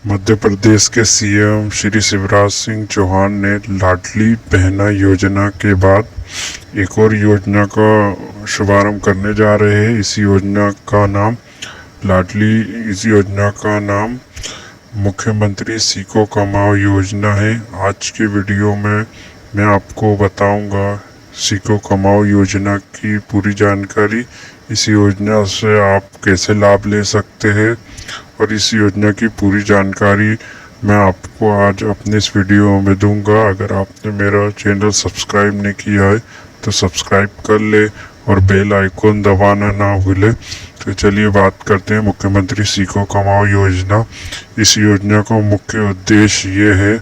मध्य प्रदेश के सीएम श्री शिवराज सिंह चौहान ने लाडली बहना योजना के बाद एक और योजना का शुभारंभ करने जा रहे हैं। इस योजना का नाम मुख्यमंत्री सीखो कमाओ योजना है। आज के वीडियो में मैं आपको बताऊंगा सीखो कमाओ योजना की पूरी जानकारी। इस योजना से आप कैसे लाभ ले सकते हैं और इस योजना की पूरी जानकारी मैं आपको आज अपने इस वीडियो में दूंगा। अगर आपने मेरा चैनल सब्सक्राइब नहीं किया है तो सब्सक्राइब कर ले और बेल आइकॉन दबाना ना भूले। तो चलिए बात करते हैं मुख्यमंत्री सीखो कमाओ योजना। इस योजना का मुख्य उद्देश्य ये है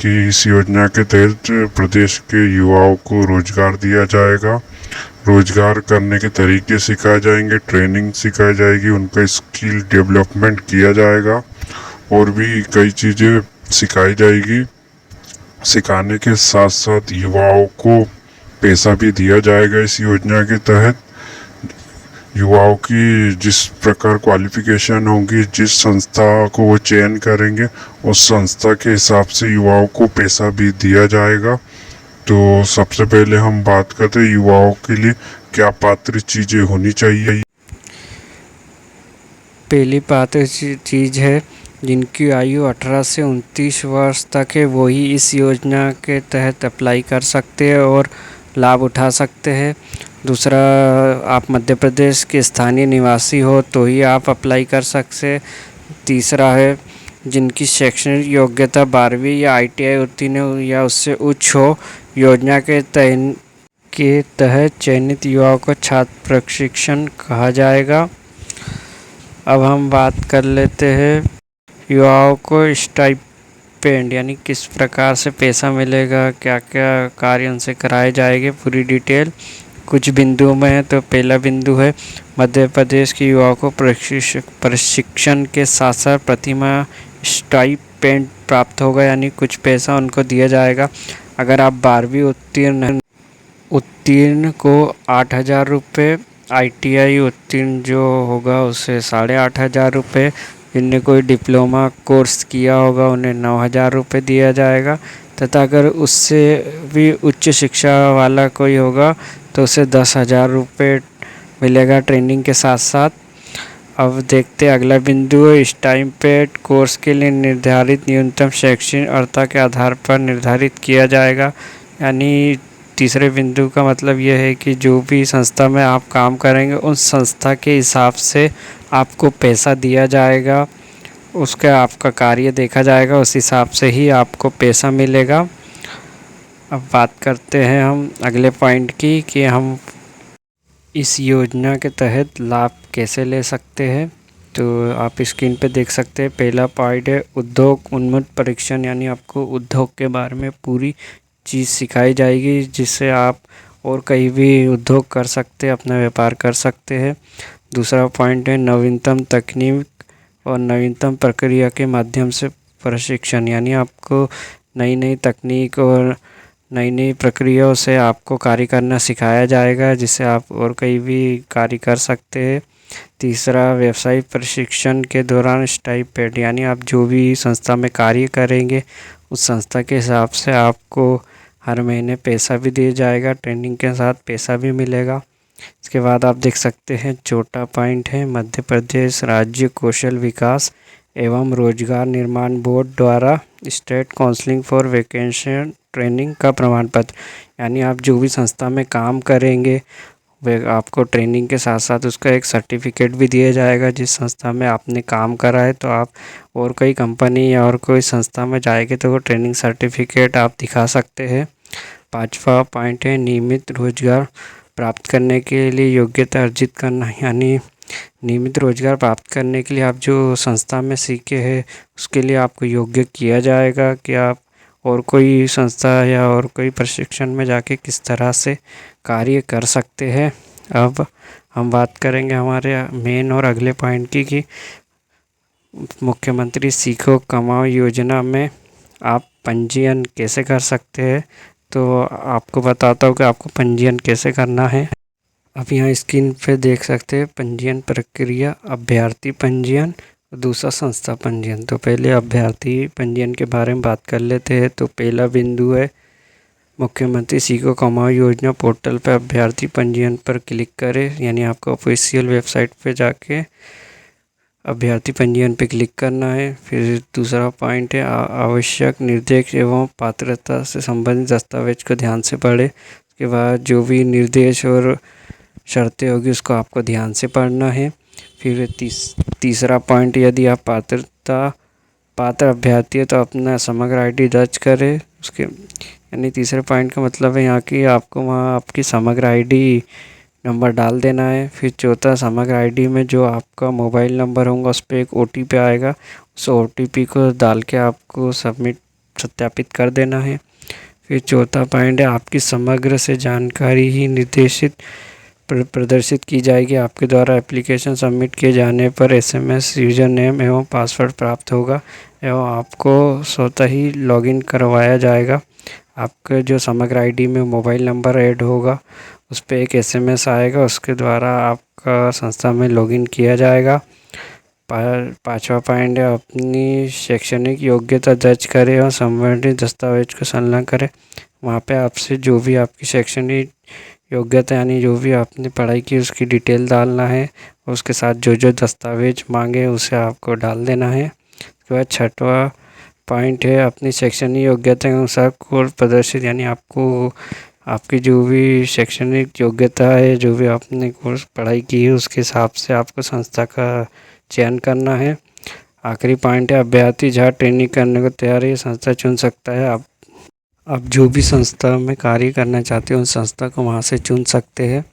कि इस योजना के तहत प्रदेश के युवाओं को रोजगार दिया जाएगा। रोजगार करने के तरीके सिखाए जाएंगे, ट्रेनिंग सिखाई जाएगी, उनका स्किल डेवलपमेंट किया जाएगा और भी कई चीज़ें सिखाई जाएगी। सिखाने के साथ साथ युवाओं को पैसा भी दिया जाएगा। इस योजना के तहत युवाओं की जिस प्रकार क्वालिफिकेशन होगी, जिस संस्था को वो चयन करेंगे, उस संस्था के हिसाब से युवाओं को पैसा भी दिया जाएगा। तो सबसे पहले हम बात करते हैं युवाओं के लिए क्या पात्र चीज़ें होनी चाहिए। पहली पात्र चीज़ है जिनकी आयु 18 से 29 वर्ष तक है, वही इस योजना के तहत अप्लाई कर सकते हैं और लाभ उठा सकते हैं। दूसरा, आप मध्य प्रदेश के स्थानीय निवासी हो तो ही आप अप्लाई कर सकते। तीसरा है जिनकी शैक्षणिक योग्यता 12वीं या ITI उत्तीर्ण हो या उससे उच्च हो। योजना के तहत चयनित युवाओं को छात्र प्रशिक्षण कहा जाएगा। अब हम बात कर लेते हैं युवाओं को स्टाइपेंड यानी किस प्रकार से पैसा मिलेगा, क्या क्या कार्य उनसे कराए जाएंगे, पूरी डिटेल कुछ बिंदुओं में है। तो पहला बिंदु है मध्य प्रदेश के युवाओं को प्रशिक्षण के साथ साथ प्रतिमाह स्टाइपेंड प्राप्त होगा, यानी कुछ पैसा उनको दिया जाएगा। अगर आप 12वीं उत्तीर्ण को 8,000 रुपये, ITI उत्तीर्ण जो होगा उसे 8,500 रुपये, जिनने कोई डिप्लोमा कोर्स किया होगा उन्हें 9,000 रुपये दिया जाएगा, तथा अगर उससे भी उच्च शिक्षा वाला कोई होगा तो उसे 10,000 रुपये मिलेगा ट्रेनिंग के साथ साथ। अब देखते हैं अगला बिंदु है स्टाइपेंड कोर्स के लिए निर्धारित न्यूनतम शैक्षणिक अर्हता के आधार पर निर्धारित किया जाएगा। यानी तीसरे बिंदु का मतलब यह है कि जो भी संस्था में आप काम करेंगे उस संस्था के हिसाब से आपको पैसा दिया जाएगा, उसका आपका कार्य देखा जाएगा, उस हिसाब से ही आपको पैसा मिलेगा। अब बात करते हैं हम अगले पॉइंट की कि हम इस योजना के तहत लाभ कैसे ले सकते हैं। तो आप स्क्रीन पे देख सकते हैं पहला पॉइंट है उद्योग उन्मुख परीक्षण, यानी आपको उद्योग के बारे में पूरी चीज़ सिखाई जाएगी जिससे आप और कहीं भी उद्योग कर सकते हैं, अपना व्यापार कर सकते हैं। दूसरा पॉइंट है नवीनतम तकनीक और नवीनतम प्रक्रिया के माध्यम से प्रशिक्षण, यानी आपको नई नई तकनीक और नई नई प्रक्रियाओं से आपको कार्य करना सिखाया जाएगा जिससे आप और कहीं भी कार्य कर सकते हैं। तीसरा, व्यावसायिक प्रशिक्षण के दौरान स्टाइपेंड, यानी आप जो भी संस्था में कार्य करेंगे उस संस्था के हिसाब से आपको हर महीने पैसा भी दिया जाएगा, ट्रेनिंग के साथ पैसा भी मिलेगा। इसके बाद आप देख सकते हैं चौथा पॉइंट है मध्य प्रदेश राज्य कौशल विकास एवं रोजगार निर्माण बोर्ड द्वारा state counselling for vacancy training का प्रमाण पत्र, यानी आप जो भी संस्था में काम करेंगे वह आपको ट्रेनिंग के साथ साथ उसका एक सर्टिफिकेट भी दिया जाएगा। जिस संस्था में आपने काम करा है तो आप और कोई कंपनी या और कोई संस्था में जाएंगे तो वो ट्रेनिंग सर्टिफिकेट आप दिखा सकते हैं। पांचवा पॉइंट है नियमित रोजगार प्राप्त करने के लिए योग्यता अर्जित करना, यानी नियमित रोजगार प्राप्त करने के लिए आप जो संस्था में सीखे हैं उसके लिए आपको योग्य किया जाएगा कि आप और कोई संस्था या और कोई प्रशिक्षण में जाके किस तरह से कार्य कर सकते हैं। अब हम बात करेंगे हमारे मेन और अगले पॉइंट की कि मुख्यमंत्री सीखो कमाओ योजना में आप पंजीयन कैसे कर सकते हैं। तो आपको बताता हूँ कि आपको पंजीयन कैसे करना है। आप यहाँ स्क्रीन पे देख सकते हैं पंजीयन प्रक्रिया, अभ्यर्थी पंजीयन, दूसरा संस्था पंजीयन। तो पहले अभ्यर्थी पंजीयन के बारे में बात कर लेते हैं। तो पहला बिंदु है मुख्यमंत्री सीखो कमाओ योजना पोर्टल पर अभ्यर्थी पंजीयन पर क्लिक करें, यानी आपको ऑफिशियल वेबसाइट पे जाके अभ्यर्थी पंजीयन पे क्लिक करना है। फिर दूसरा पॉइंट है आवश्यक निर्देश एवं पात्रता से संबंधित दस्तावेज को ध्यान से पढ़ें। उसके बाद जो भी निर्देश और शर्तें होगी उसको आपको ध्यान से पढ़ना है। फिर तीसरा पॉइंट, यदि आप पात्र अभ्यर्थी है तो अपना समग्र आईडी दर्ज करें। उसके यानी तीसरे पॉइंट का मतलब है यहाँ की आपको वहाँ आपकी समग्र आईडी नंबर डाल देना है। फिर चौथा, समग्र आईडी में जो आपका मोबाइल नंबर होगा उस पर एक OTP आएगा, उस OTP को डाल के आपको सत्यापित कर देना है। फिर चौथा पॉइंट है आपकी समग्र से जानकारी ही निर्देशित प्रदर्शित की जाएगी। आपके द्वारा एप्लीकेशन सबमिट किए जाने पर SMS यूज़र नेम एवं पासवर्ड प्राप्त होगा एवं आपको स्वतः ही लॉगिन करवाया जाएगा। आपके जो समग्र आईडी में मोबाइल नंबर ऐड होगा उस पर एक SMS आएगा, उसके द्वारा आपका संस्था में लॉगिन किया जाएगा। पांचवा पॉइंट है अपनी शैक्षणिक योग्यता दर्ज करें और संबंधित दस्तावेज को संलग्न करें। वहाँ पे आपसे जो भी आपकी शैक्षणिक योग्यता यानी जो भी आपने पढ़ाई की उसकी डिटेल डालना है, उसके साथ जो जो दस्तावेज मांगे उसे आपको डाल देना है। उसके बाद छठवा पॉइंट है अपनी शैक्षणिक योग्यता के अनुसार कोर्स प्रदर्शित, यानी आपको आपकी जो भी शैक्षणिक योग्यता है, जो भी आपने कोर्स पढ़ाई की है उसके हिसाब से आपको संस्था का चयन करना है। आखिरी पॉइंट है अभ्यर्थी जहाँ ट्रेनिंग करने को तैयार है संस्था चुन सकता है। आप जो भी संस्था में कार्य करना चाहते हो उस संस्था को वहाँ से चुन सकते हैं।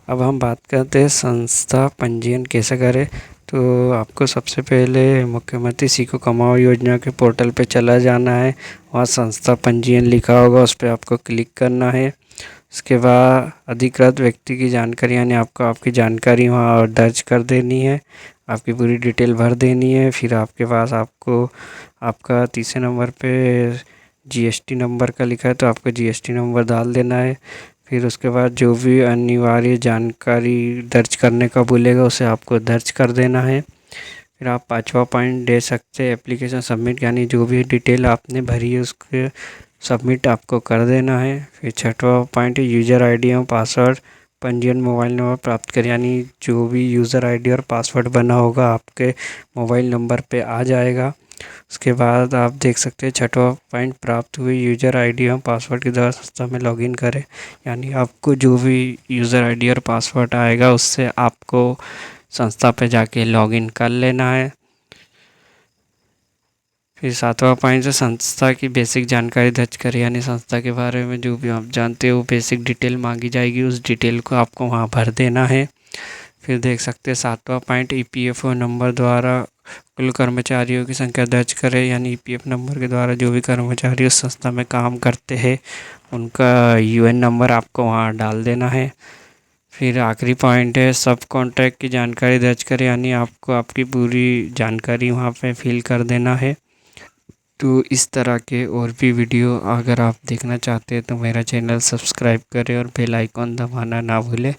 अब हम बात करते हैं संस्था पंजीयन कैसे करें। तो आपको सबसे पहले मुख्यमंत्री सीखो कमाओ योजना के पोर्टल पे चला जाना है। वहाँ संस्था पंजीयन लिखा होगा, उस पर आपको क्लिक करना है। उसके बाद अधिकृत व्यक्ति की जानकारी यानी आपको आपकी जानकारी वहाँ दर्ज कर देनी है, आपकी पूरी डिटेल भर देनी है। फिर आपके पास आपको आपका तीसरे नंबर पे GST नंबर का लिखा है तो आपको GST नंबर डाल देना है। फिर उसके बाद जो भी अनिवार्य जानकारी दर्ज करने का बोलेगा उसे आपको दर्ज कर देना है। फिर आप पांचवा पॉइंट दे सकते हैं एप्लीकेशन सबमिट, यानी जो भी डिटेल आपने भरी है उसके सबमिट आपको कर देना है। फिर छठवा पॉइंट है यूज़र आईडी और पासवर्ड पंजीयन मोबाइल नंबर प्राप्त कर, यानी जो भी यूज़र आईडी और पासवर्ड बना होगा आपके मोबाइल नंबर पे आ जाएगा। उसके बाद आप देख सकते हैं छठवा पॉइंट प्राप्त हुई यूज़र आईडी और पासवर्ड के द्वारा संस्था में लॉगिन करें, यानी आपको जो भी यूज़र आईडी और पासवर्ड आएगा उससे आपको संस्था पे जाके लॉगिन कर लेना है। फिर सातवां पॉइंट है संस्था की बेसिक जानकारी दर्ज करें, यानी संस्था के बारे में जो भी आप जानते हो बेसिक डिटेल मांगी जाएगी, उस डिटेल को आपको वहाँ भर देना है। फिर देख सकते हैं सातवां पॉइंट EPFO नंबर द्वारा कुल कर्मचारियों की संख्या दर्ज करें, यानी EPF नंबर के द्वारा जो भी कर्मचारी उस संस्था में काम करते हैं उनका UN नंबर आपको वहाँ डाल देना है। फिर आखिरी पॉइंट है सब कॉन्ट्रैक्ट की जानकारी दर्ज करें, यानी आपको आपकी पूरी जानकारी वहाँ पे फिल कर देना है। तो इस तरह के और भी वीडियो अगर आप देखना चाहते हैं तो मेरा चैनल सब्सक्राइब करें और बेल आइकॉन दबाना ना भूलें।